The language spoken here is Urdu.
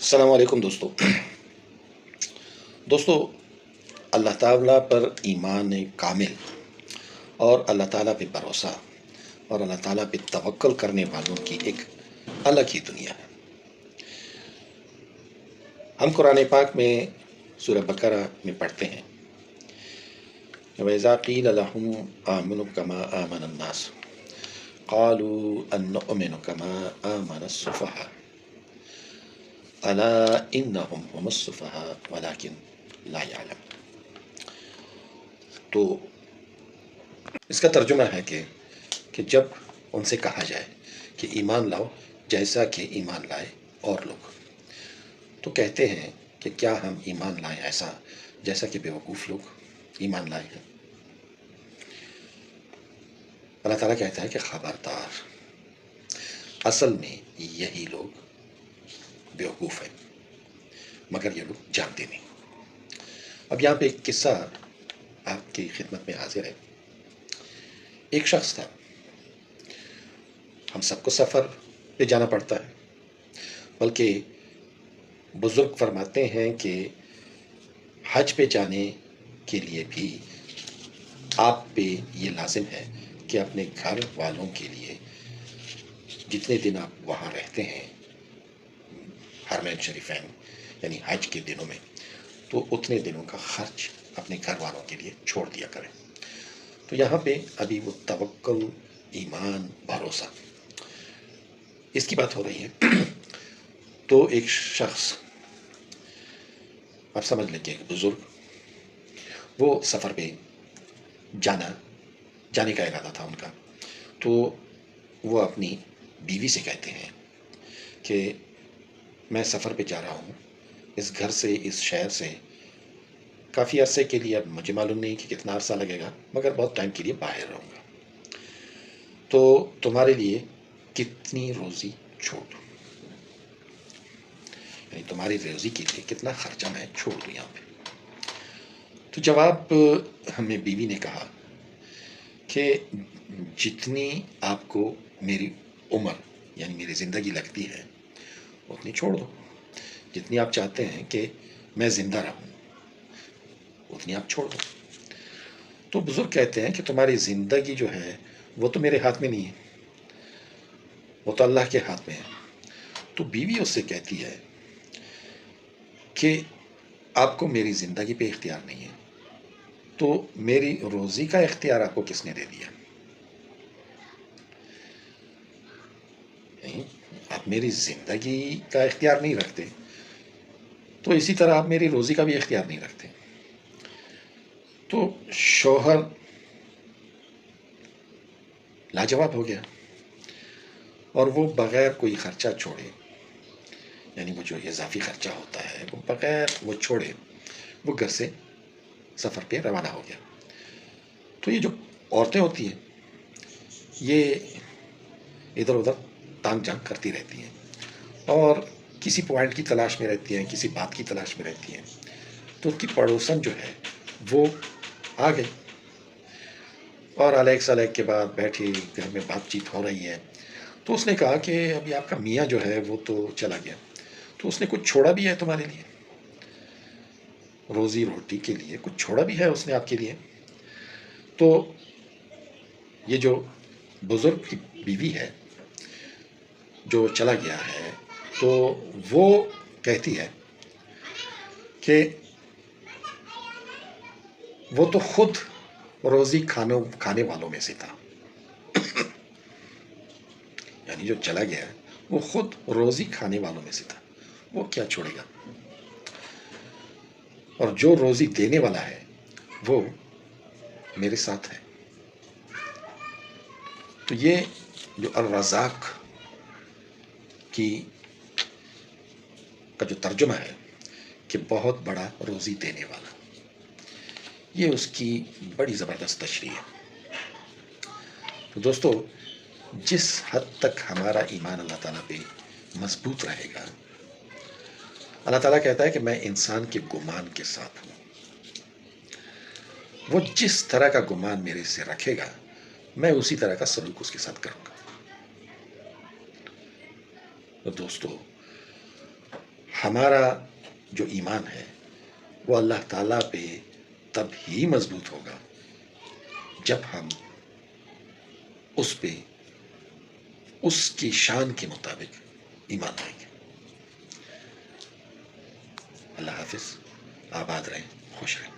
السلام علیکم دوستو اللہ تعالیٰ پر ایمان کامل اور اللہ تعالیٰ پہ بھروسہ اور اللہ تعالیٰ پہ توکل کرنے والوں کی ایک الگ ہی دنیا ہے۔ ہم قرآن پاک میں سورہ بقرہ میں پڑھتے ہیں وَإِذَا قِيلَ لَهُمْ آمِنُوا كَمَا آمَنَ النَّاسُ قَالُوا أَنُؤْمِنُ كَمَا آمَنَ السُّفَهَاءُ أَلَا إِنَّهُمْ هُمُ السُّفَهَاءُ وَلَكِنْ لَا يَعْلَمُونَ۔ تو اس کا ترجمہ ہے کہ جب ان سے کہا جائے کہ ایمان لاؤ جیسا کہ ایمان لائے اور لوگ، تو کہتے ہیں کہ کیا ہم ایمان لائیں ایسا جیسا کہ بیوقوف لوگ ایمان لائے ہیں۔ اللہ تعالیٰ کہتا ہے کہ خبردار، اصل میں یہی لوگ بیوقوف ہیں مگر یہ لوگ جانتے نہیں۔ اب یہاں پہ ایک قصہ آپ کی خدمت میں حاضر ہے۔ ایک شخص تھا، ہم سب کو سفر پہ جانا پڑتا ہے، بلکہ بزرگ فرماتے ہیں کہ حج پہ جانے کے لیے بھی آپ پہ یہ لازم ہے کہ اپنے گھر والوں کے لیے جتنے دن آپ وہاں رہتے ہیں حرمین شریفین یعنی حج کے دنوں میں، تو اتنے دنوں کا خرچ اپنے گھر والوں کے لیے چھوڑ دیا کریں۔ تو یہاں پہ ابھی وہ توکل، ایمان، بھروسہ، اس کی بات ہو رہی ہے۔ تو ایک شخص، آپ سمجھ لیں کہ ایک بزرگ، وہ سفر پہ جانے کا ارادہ تھا ان کا، تو وہ اپنی بیوی سے کہتے ہیں کہ میں سفر پہ جا رہا ہوں، اس گھر سے، اس شہر سے کافی عرصے کے لیے، اب مجھے معلوم نہیں کہ کتنا عرصہ لگے گا مگر بہت ٹائم کے لیے باہر رہوں گا، تو تمہارے لیے کتنی روزی چھوڑ دوں، یعنی تمہاری روزی کے لیے کتنا خرچہ میں چھوڑ دوں یہاں پہ۔ تو جواب ہمیں بیوی نے کہا کہ جتنی آپ کو میری عمر یعنی میری زندگی لگتی ہے اتنی چھوڑ دو، جتنی آپ چاہتے ہیں کہ میں زندہ رہوں اتنی آپ چھوڑ دو۔ تو بزرگ کہتے ہیں کہ تمہاری زندگی جو ہے وہ تو میرے ہاتھ میں نہیں ہے، وہ تو اللہ کے ہاتھ میں ہے۔ تو بیوی اس سے کہتی ہے کہ آپ کو میری زندگی پہ اختیار نہیں ہے، تو میری روزی کا اختیار آپ کو کس نے دے دیا؟ آپ میری زندگی کا اختیار نہیں رکھتے تو اسی طرح آپ میری روزی کا بھی اختیار نہیں رکھتے۔ تو شوہر لاجواب ہو گیا اور وہ بغیر کوئی خرچہ چھوڑے، یعنی وہ جو اضافی خرچہ ہوتا ہے وہ بغیر وہ چھوڑے وہ گھر سے سفر پہ روانہ ہو گیا۔ تو یہ جو عورتیں ہوتی ہیں یہ ادھر ادھر تانگ جھانک کرتی رہتی ہیں اور کسی پوائنٹ کی تلاش میں رہتی ہیں، کسی بات کی تلاش میں رہتی ہیں۔ تو ان کی پڑوسن جو ہے وہ آ گئی اور علیک سلیک کے بعد بیٹھی، گھر میں بات چیت ہو رہی ہے۔ تو اس نے کہا کہ ابھی آپ کا میاں جو ہے وہ تو چلا گیا، تو اس نے کچھ چھوڑا بھی ہے تمہارے لیے، روزی روٹی کے لیے کچھ چھوڑا بھی ہے اس نے آپ کے لیے؟ تو یہ جو بزرگ کی بیوی ہے جو چلا گیا ہے، تو وہ کہتی ہے کہ وہ تو خود روزی کھانے والوں میں سے تھا، یعنی جو چلا گیا وہ خود روزی کھانے والوں میں سے تھا، وہ کیا چھوڑے گا؟ اور جو روزی دینے والا ہے وہ میرے ساتھ ہے۔ تو یہ جو الرزاق کا جو ترجمہ ہے کہ بہت بڑا روزی دینے والا، یہ اس کی بڑی زبردست تشریح ہے۔ تو دوستو، جس حد تک ہمارا ایمان اللہ تعالیٰ پہ مضبوط رہے گا، اللہ تعالیٰ کہتا ہے کہ میں انسان کے گمان کے ساتھ ہوں، وہ جس طرح کا گمان میرے سے رکھے گا میں اسی طرح کا سلوک اس کے ساتھ کروں گا۔ تو دوستو، ہمارا جو ایمان ہے وہ اللہ تعالیٰ پہ تب ہی مضبوط ہوگا جب ہم اس پہ اس کی شان کے مطابق ایمان لائیں گے. اللہ حافظ. آباد رہیں، خوش رہیں.